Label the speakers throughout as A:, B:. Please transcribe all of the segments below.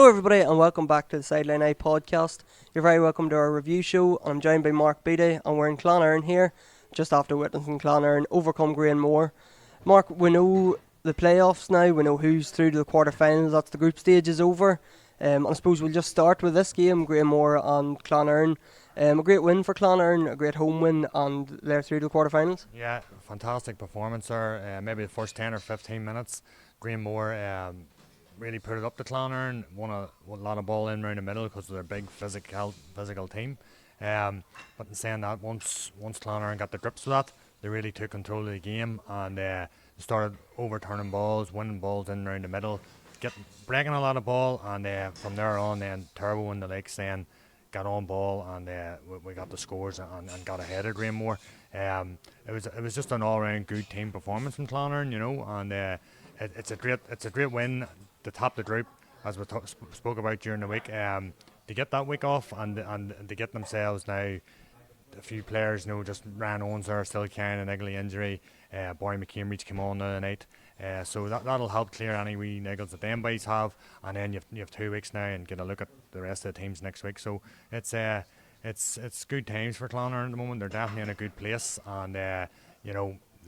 A: Hello everybody and welcome back to the Sideline Eye podcast. You're very welcome to our review show. I'm joined by Mark Beattie and we're in Clonmore here, just after witnessing Clonmore overcome Greenmore. Mark, we know the playoffs now, we know who's through to the quarter-finals, that's the group stage is over. I suppose we'll just start with this game, Greenmore and Clonmore. A great win for Clonmore, a great home win, and they're through to the quarter-finals.
B: Yeah, fantastic performance there. Maybe the first 10 or 15 minutes, Greenmore really put it up to Clonmore, won a lot of ball in around the middle because of their big physical team. But in saying that, once Clonmore got the grips of that, they really took control of the game and started overturning balls, winning balls in around the middle, breaking a lot of ball, and from there on, then Turbo and the Lakes then got on ball and we got the scores and got ahead of Greenmore. It was just an all-round good team performance from Clonmore, and it's a great win to top the group, as we spoke about during the week. To get that week off and to get themselves now, a few players, just ran Owens are still carrying an ugly injury. Ballymacnab came on the other night. So that'll help clear any wee niggles that them boys have, and then you have 2 weeks now and get a look at the rest of the teams next week. So it's good times for Clonmore at the moment. They're definitely in a good place, and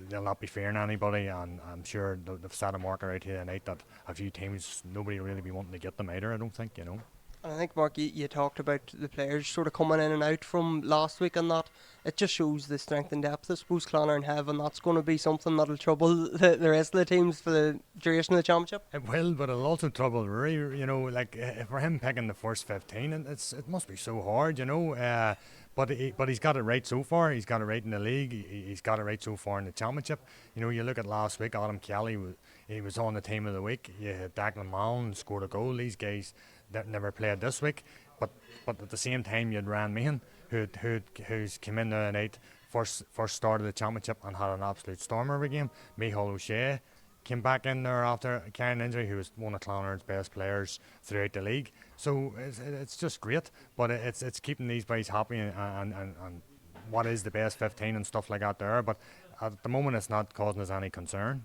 B: they'll not be fearing anybody, and I'm sure they've set a marker out here tonight that a few teams, nobody will really be wanting to get them either, I don't think.
A: And I think, Mark, you talked about the players sort of coming in and out from last week, and that it just shows the strength and depth I suppose Clonmore have, and that's going to be something that'll trouble the rest of the teams for the duration of the championship.
B: It will, but it'll also trouble Rory. For him picking the first 15, it must be so hard, But he's got it right so far. He's got it right in the league. He's got it right so far in the championship. You look at last week, Adam Kelly, he was on the team of the week. You had Declan Malone scored a goal. These guys that never played this week. But at the same time, you had Ryan Meehan, who's come in there tonight, first start of the championship and had an absolute stormer of a game. Micheál O'Shea came back in there after carrying an injury, who was one of Clonmore's best players throughout the league. So it's just great, but it's keeping these guys happy and what is the best 15 and stuff like that there. But at the moment, it's not causing us any concern,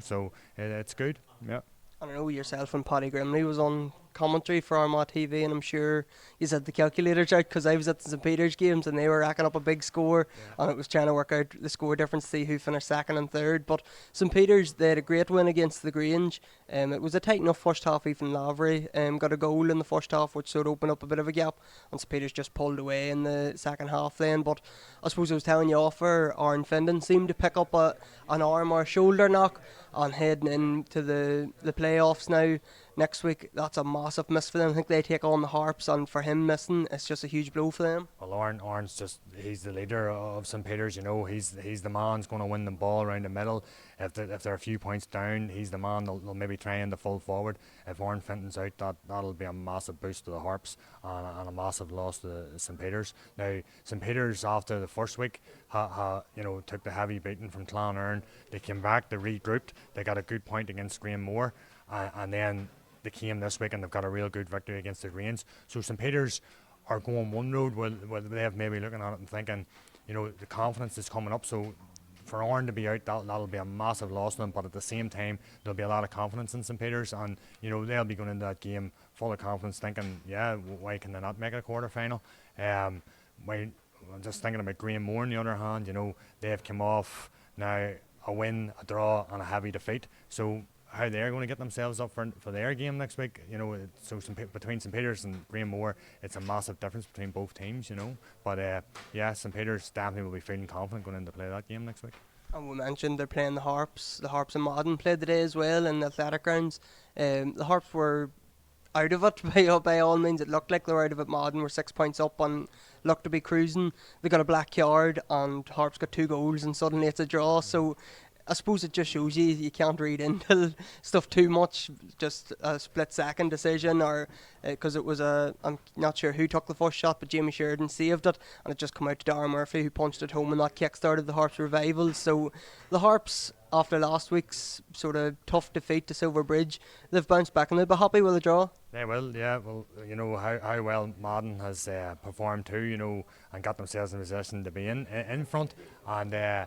B: so it's good, yeah.
A: I know yourself and Paddy Grimley was on commentary for Armagh TV, and I'm sure you had the calculators out, because I was at the St Peters games and they were racking up a big score, and it was trying to work out the score difference to see who finished second and third. But St Peters, they had a great win against the Grange. It was a tight enough first half. Even Lavery got a goal in the first half, which sort of opened up a bit of a gap, and St Peters just pulled away in the second half then. But I suppose I was telling you off air, Aaron Findon seemed to pick up an arm or shoulder knock on heading into the playoffs now next week. That's a massive miss for them. I think they take on the Harps, and for him missing, it's just a huge blow for them.
B: Well, Aaron's he's the leader of St Peters. He's the man who's going to win the ball around the middle. If they're a few points down, he's the man. They'll maybe try in the full forward. If Aaron Fenton's out, that'll be a massive boost to the Harps and a massive loss to St Peters. Now, St Peters, after the first week, took the heavy beating from Clonmore. They came back, they regrouped, they got a good point against Greenmore, and then they came this week and they've got a real good victory against the Grange. So St Peters are going one road where they have maybe looking at it and thinking, the confidence is coming up. So for Aaron to be out, that'll be a massive loss to them. But at the same time, there'll be a lot of confidence in St Peters, and they'll be going into that game full of confidence, thinking, why can they not make it a quarter final? I'm just thinking about Greenmore on the other hand. They have come off now a win, a draw, and a heavy defeat. So how they're going to get themselves up for their game next week, so between St Peters and Greenmore, it's a massive difference between both teams, But St Peters definitely will be feeling confident going in to play that game next week.
A: And we mentioned they're playing the Harps and Madden played today as well in the athletic grounds. The Harps were out of it by all means. It looked like they were out of it. Madden were 6 points up and looked to be cruising. They got a black card and Harps got 2 goals, and suddenly it's a draw. So I suppose it just shows you can't read into stuff too much. Just a split-second decision, or because it was I'm not sure who took the first shot, but Jamie Sheridan saved it, and it just come out to Darren Murphy, who punched it home, and that kick-started the Harps' revival. So the Harps, after last week's sort of tough defeat to Silverbridge, they've bounced back and they'll be happy with a draw.
B: They will, yeah. Well, how well Madden has performed too, and got themselves in a position to be in front, and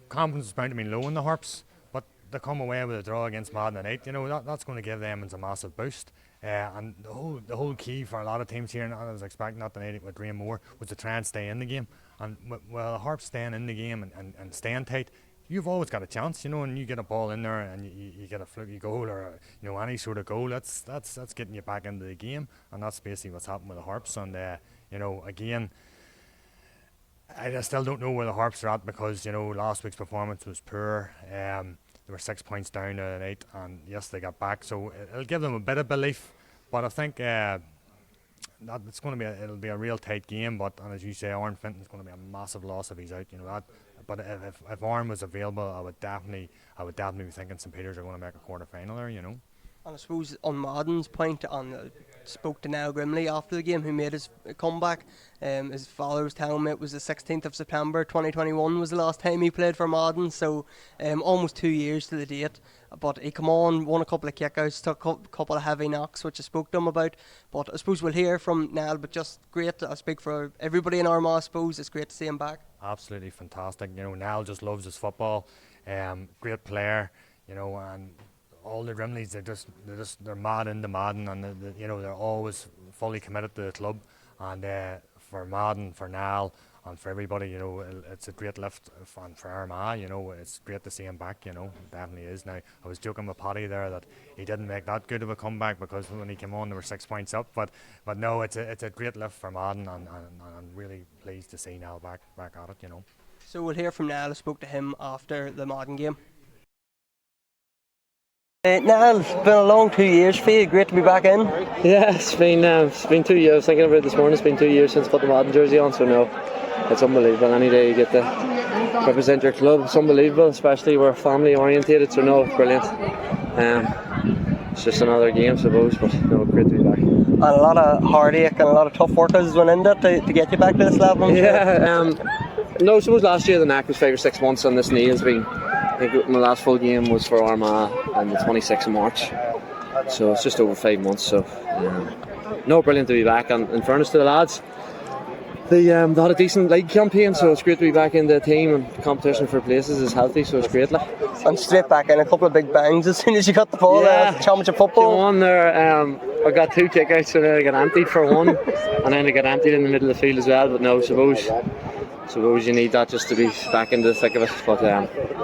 B: confidence is bound to be low in the Harps, but to come away with a draw against Madden tonight, that's going to give them a massive boost. And the whole key for a lot of teams here, and I was expecting that tonight with Dromintee, was to try and stay in the game. And the Harps staying in the game and staying tight, you've always got a chance, and you get a ball in there and you get a fluky goal or any sort of goal. That's getting you back into the game, and that's basically what's happened with the Harps. And again, I still don't know where the Harps are at because last week's performance was poor. They were 6 points down tonight, and yes, they got back, so it'll give them a bit of belief. But I think that it's going to be it'll be a real tight game. But and as you say, Aaron Fenton's going to be a massive loss if he's out. That. But if Aaron was available, I would definitely be thinking St Peters are going to make a quarter final there.
A: And I suppose on Madden's point, spoke to Niall Grimley after the game, who made his comeback. His father was telling me it was the 16th of September 2021 was the last time he played for Madden, so almost 2 years to the date. But he come on, won a couple of kickouts, took a couple of heavy knocks, which I spoke to him about. But I suppose we'll hear from Niall, but just great. I speak for everybody in Armagh, I suppose. It's great to see him back.
B: Absolutely fantastic. Niall just loves his football. Great player, and all the Grimleys, they're mad into Madden, and they're always fully committed to the club. And for Madden, for Niall, and for everybody, it's a great lift for Armagh. It's great to see him back. It definitely is. Now, I was joking with Paddy there that he didn't make that good of a comeback because when he came on, they were 6 points up. But no, it's a great lift for Madden, and I'm really pleased to see Niall back at it.
A: So we'll hear from Niall. I spoke to him after the Madden game. Niall, it's been a long 2 years for you. Great to be back in.
C: Yeah, it's been 2 years. I was thinking about it this morning. It's been 2 years since I put the Madden jersey on, so no, it's unbelievable. Any day you get to represent your club, it's unbelievable, especially we're family orientated, so no, it's brilliant. It's just another game, I suppose, but no, great to be back.
A: And a lot of heartache and a lot of tough work has went into it to get you back to this level.
C: Yeah, no, I suppose last year the knack was 5 or 6 months, and this knee has been, I think my last full game was for Armagh on the 26th of March, so it's just over 5 months. So no, brilliant to be back, and in fairness to the lads, they had a decent league campaign, so it's great to be back in the team, and the competition for places is healthy, so it's great.
A: And straight back in, a couple of big bangs as soon as you got the ball.
C: Yeah,
A: championship football.
C: Came on there, I got 2 kickouts and then I got emptied for one, and then I got emptied in the middle of the field as well. But no, suppose you need that just to be back into the thick of it. But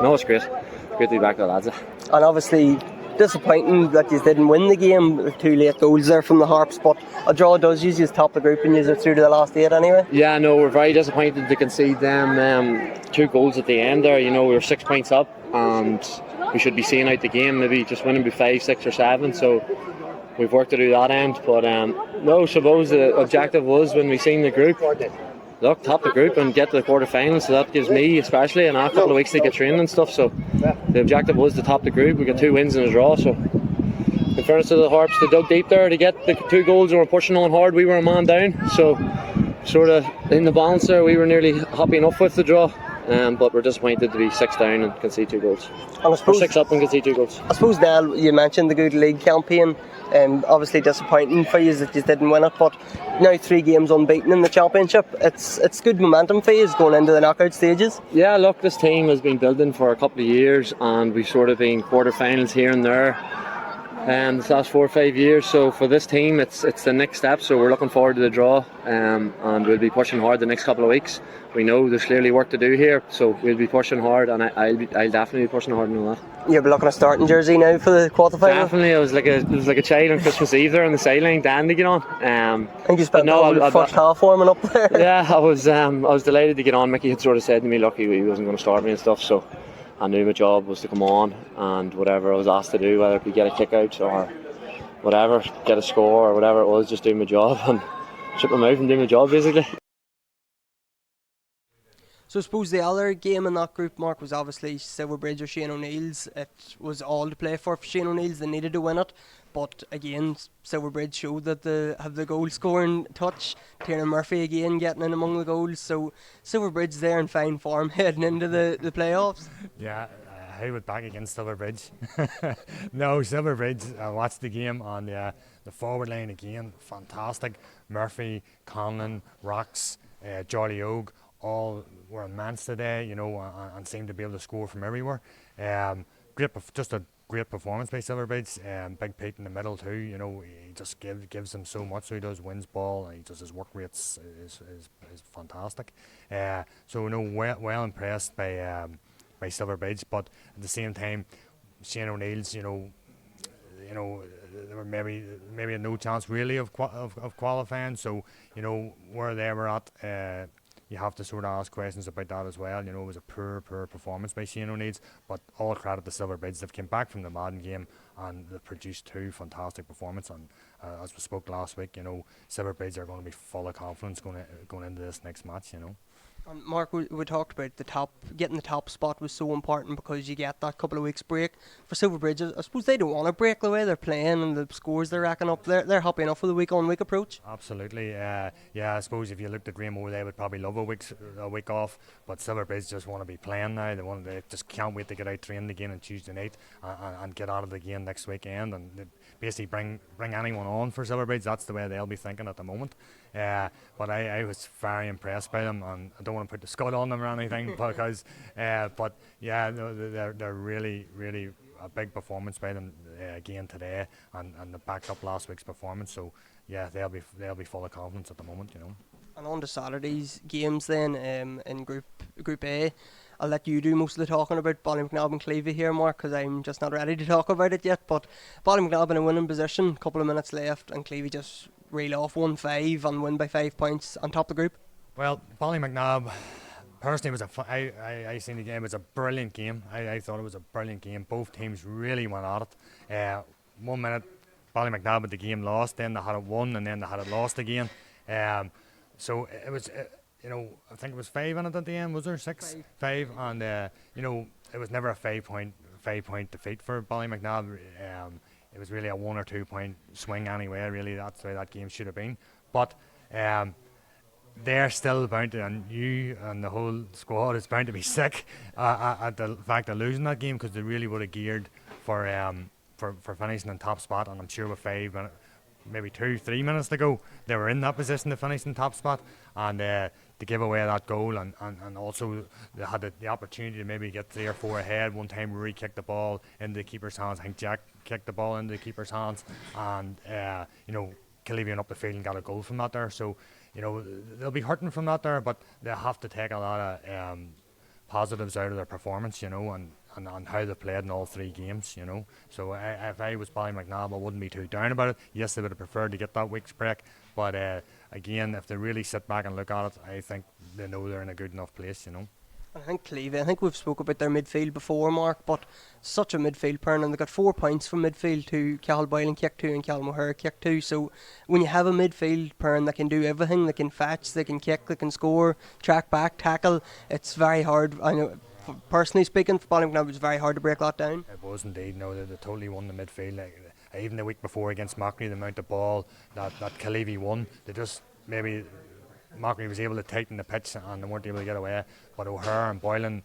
C: no, it's great to be back with the lads.
A: And obviously disappointing that you didn't win the game with 2 late goals there from the Harps, but a draw does usually top the group and you are through to the last 8 anyway.
C: Yeah, no, we're very disappointed to concede them 2 goals at the end there. We were 6 points up and we should be seeing out the game, maybe just winning by 5, 6 or 7, so we've worked to do that end. But no, suppose the objective was, when we seen the group, look, top the group and get to the quarter-finals, so that gives me especially a couple of weeks to get training and stuff. So the objective was to top the group. We got 2 wins and a draw, so in fairness to the Harps, they dug deep there to get the 2 goals and were pushing on hard. We were a man down, so sort of in the balance there we were nearly happy enough with the draw, but we're disappointed to be 6 down and concede 2 goals. And I suppose, or 6 up and concede 2 goals.
A: I suppose, Niall, you mentioned the good league campaign, obviously disappointing for you that you didn't win it, but now 3 games unbeaten in the championship. It's good momentum for you going into the knockout stages.
C: Yeah, look, this team has been building for a couple of years, and we've sort of been quarter-finals here and there this last 4 or 5 years. So for this team, it's the next step, so we're looking forward to the draw, and we'll be pushing hard the next couple of weeks. We know there's clearly work to do here, so we'll be pushing hard, and I'll definitely be pushing hard and all that.
A: You'll be looking at starting jersey now for the quarter-final?
C: Definitely. It was like a child on Christmas Eve there on the sideline, Dan to get on.
A: I think you spent the first half warming up there.
C: Yeah, I was delighted to get on. Mickey had sort of said to me, look, he wasn't going to start me and stuff, so I knew my job was to come on and whatever I was asked to do, whether it be get a kick out or whatever, get a score or whatever it was, just do my job and shut my mouth and do my job basically.
A: So I suppose the other game in that group, Mark, was obviously Silverbridge or Shane O'Neill's. It was all to play for Shane O'Neill's. They needed to win it. But again, Silverbridge showed that they have the goal scoring touch. Tiernan Murphy again getting in among the goals. So Silverbridge there in fine form heading into the playoffs.
B: Yeah, who would back against Silverbridge? No, Silverbridge, I watched the game on the forward line again. Fantastic. Murphy, Conlon, Rocks, Jolly Og, all were immense today, and seemed to be able to score from everywhere. just a great performance by Silverbridge. Big Pete in the middle too. You know, he just gives them so much. So he does, wins ball, and he does his work rates is fantastic. So you know, well impressed by Silverbridge, but at the same time, Shane O'Neill's, you know, there were maybe no chance really of qualifying. So you know where they were at. You have to sort of ask questions about that as well. You know, it was a poor performance by Shane O'Neill's, but all credit to Silverbridge. They've came back from the Madden game and they've produced 2 fantastic performances. And as we spoke last week, you know, Silverbridge are going to be full of confidence going into this next match. You know.
A: And Mark, we talked about getting the top spot was so important because you get that couple of weeks break. For Silverbridge, I suppose they don't want to break the way they're playing and the scores they're racking up. They're happy enough with the week-on-week approach.
B: Absolutely, yeah. I suppose if you looked at Greenmore, they would probably love a week off. But Silverbridge just want to be playing now. They just can't wait to get out training again on Tuesday night and get out of the game next weekend and basically bring anyone on for Silverbridge. That's the way they'll be thinking at the moment. But I was very impressed by them, and I don't want to put the scud on them or anything because, but yeah, they're really a big performance by them again today, and they backed up last week's performance. So yeah, they'll be full of confidence at the moment, you know.
A: And on to Saturday's games then, in Group A. I'll let you do most of the talking about Ballymacnab and Clevie here, Mark, because I'm just not ready to talk about it yet. But Ballymacnab in a winning position, couple of minutes left, and Clevie just reel off 1-5 and win by 5 points on top of the group.
B: Well, Ballymacnab, personally, I seen the game. It was a brilliant game. I thought it was a brilliant game. Both teams really went at it. 1 minute, Ballymacnab had the game lost, then they had it won, and then they had it lost again. So it was, you know, I think it was 5 in it at the end. Was there 6? 5, and you know, it was never a 5 point defeat for Ballymacnab. It was really a 1 or 2 point swing anyway. Really, that's the way that game should have been. But they're still bound to, and you and the whole squad is bound to be sick at the fact of losing that game, because they really would have geared for finishing in top spot. And I'm sure with 5 minutes, maybe 2-3 minutes to go, they were in that position to finish in top spot, and to give away that goal, and also they had the opportunity to maybe get 3 or 4 ahead. One time Rory kicked the ball into the keeper's hands. I think Jack kicked the ball into the keeper's hands, and you know, Clevie went up the field and got a goal from that there. So you know, they'll be hurting from that there, but they have to take a lot of positives out of their performance, you know, and how they played in all 3 games, you know. So if I was Ballymacnab, I wouldn't be too down about it. Yes, they would have preferred to get that week's break, but again, if they really sit back and look at it, I think they know they're in a good enough place, you know.
A: I think we've spoke about their midfield before, Mark, but such a midfield pair, and they got 4 points from midfield to Cathal Boylan kick 2 and Callum O'Hare kick 2. So when you have a midfield pair that can do everything, they can fetch, they can kick, they can score, track back, tackle, it's very hard. I know, personally speaking, for Ballymacnab, it was very hard to break that down.
B: It was indeed. No, they totally won the midfield. Even the week before against Maghery, the amount of ball that Clevie won, they just maybe Maghery was able to tighten the pitch and they weren't able to get away. But O'Hare and Boylan,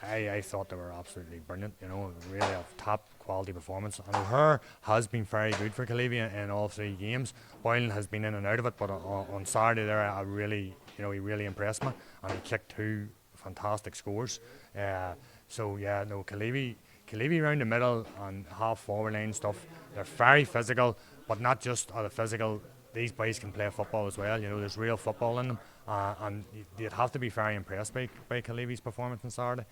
B: I thought they were absolutely brilliant. You know, really a top quality performance. And O'Hare has been very good for Clevie in all 3 games. Boylan has been in and out of it, but on Saturday there, he really impressed me, and he kicked 2 fantastic scores. So yeah, no, Clevie around the middle and half forward line stuff, they're very physical, but not just are they physical. These boys can play football as well. You know, there's real football in them, and you'd have to be very impressed by Clevie's performance on Saturday.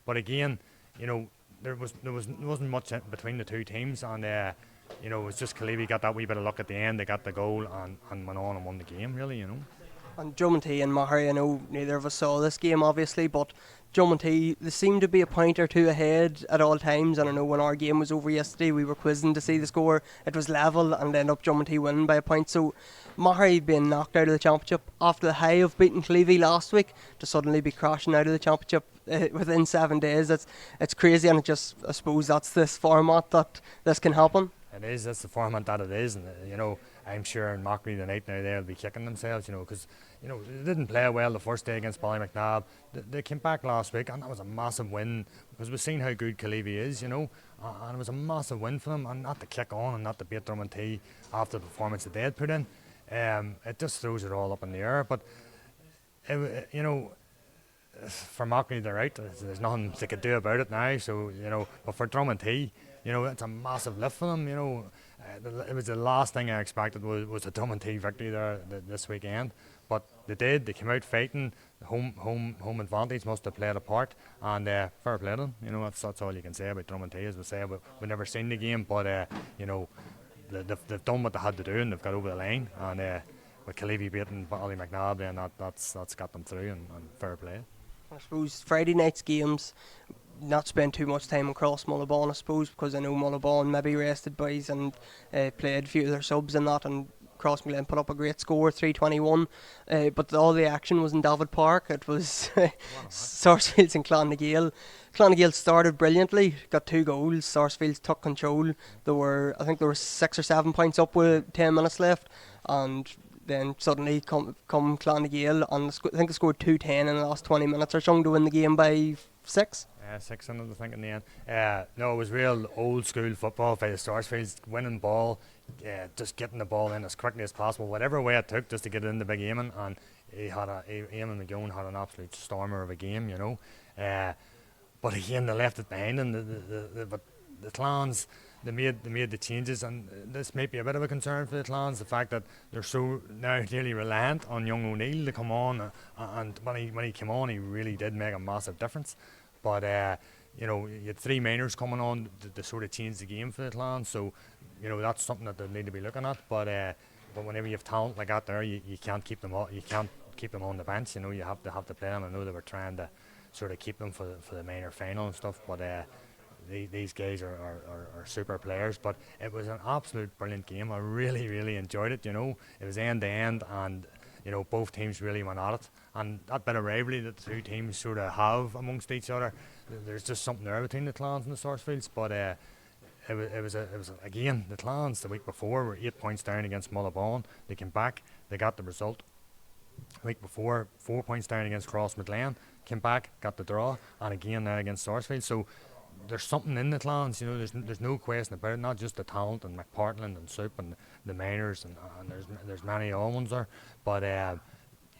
B: But again, you know, there wasn't much between the 2 teams, and you know, it was just Clevie got that wee bit of luck at the end. They got the goal and went on and won the game. Really, you know.
A: And Dromintee and Maghery, I know neither of us saw this game obviously, but Dromintee, they seemed to be a point or 2 ahead at all times, and I know when our game was over yesterday we were quizzing to see the score. It was level and ended up Dromintee winning by a point. So Maghery being knocked out of the championship after the high of beating Clevie last week, to suddenly be crashing out of the championship within 7 days, it's crazy, and I suppose that's this format that this can happen.
B: It is. That's the format that it is, and you know, I'm sure in Maghery tonight now they'll be kicking themselves, you know, because you know they didn't play well the first day against Ballymacnab. They came back last week, and that was a massive win because we've seen how good Clevie is, you know, and it was a massive win for them, and not to kick on and not to beat Dromintee after the performance that they had put in. It just throws it all up in the air. But you know, for Maghery, they're out. There's nothing they could do about it now. So but for Dromintee, it's a massive lift for them. It was the last thing I expected was a Dromintee victory there this weekend. But they did. They came out fighting. Home advantage must have played a part, and fair play to them. That's all you can say about Dromintee. As we say, we've never seen the game, but they've done what they had to do, and they've got over the line. And with Clevie beating Ballymacnab, then that's got them through, and fair play.
A: I suppose Friday night's games, not spend too much time across Mullabon, I suppose, because I know Mullabon maybe rested boys and played a few of their subs and that, and Crossmaglen put up a great score, 3-21, but all the action was in David Park. It was Sarsfields and Clonmore. Clonmore started brilliantly, got 2 goals. Sarsfields took control. I think there were 6 or 7 points up with 10 minutes left, and then suddenly come Clonmore, and I think they scored 2-10 in the last 20 minutes or something to win the game by 6.
B: 6 in it, I think, in the end. No, it was real old school football by the Sarsfields, winning ball, just getting the ball in as quickly as possible, whatever way it took, just to get it in the big Eamon. And Eamon McGowan had an absolute stormer of a game, but again, they left it behind them. But the Clans, they made the changes, and this might be a bit of a concern for the Clans, the fact that they're so now nearly reliant on young O'Neill to come on, and when he came on, he really did make a massive difference. But you had 3 minors coming on to sort of change the game for the Clans, so that's something that they need to be looking at. But whenever you have talent like that there, you can't keep them on. You can't keep them on the bench. You have to play them. I know they were trying to sort of keep them for the minor final and stuff, but these guys are super players. But it was an absolute brilliant game. I really, really enjoyed it. It was end to end, and both teams really went at it, and that bit of rivalry that the 2 teams sort of have amongst each other, there's just something there between the Clans and the Sarsfields. But it was again, the Clans the week before were 8 points down against Mullabon. They came back, they got the result. The week before, 4 points down against Crossmaglen, came back, got the draw, and again now against Sarsfields. So there's something in the Clans, there's no question about it. Not just the talent and McPartland and Soup and the minors, and there's many other ones there, but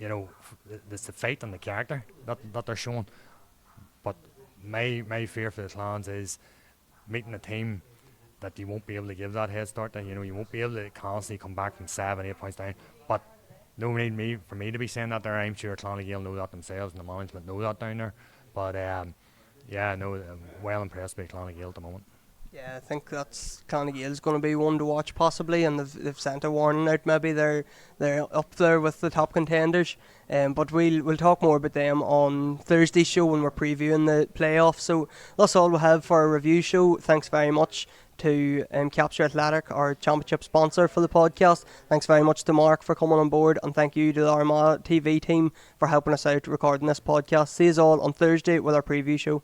B: it's the fight and the character that they're showing. But my fear for the Clans is meeting a team that you won't be able to give that head start to. You won't be able to constantly come back from 7, 8 points down. But no need for me to be saying that there. I'm sure Clonmore know that themselves, and the management know that down there. But I'm well impressed by Clonmore at the moment.
A: Yeah, I think that's Clonmore is going to be one to watch possibly, and they've sent a warning out. Maybe they're up there with the top contenders. But we'll talk more about them on Thursday's show when we're previewing the playoffs. So that's all we have for our review show. Thanks very much to Capture Athletic, our championship sponsor for the podcast. Thanks very much to Mark for coming on board, and thank you to the Armagh TV team for helping us out recording this podcast. See us all on Thursday with our preview show.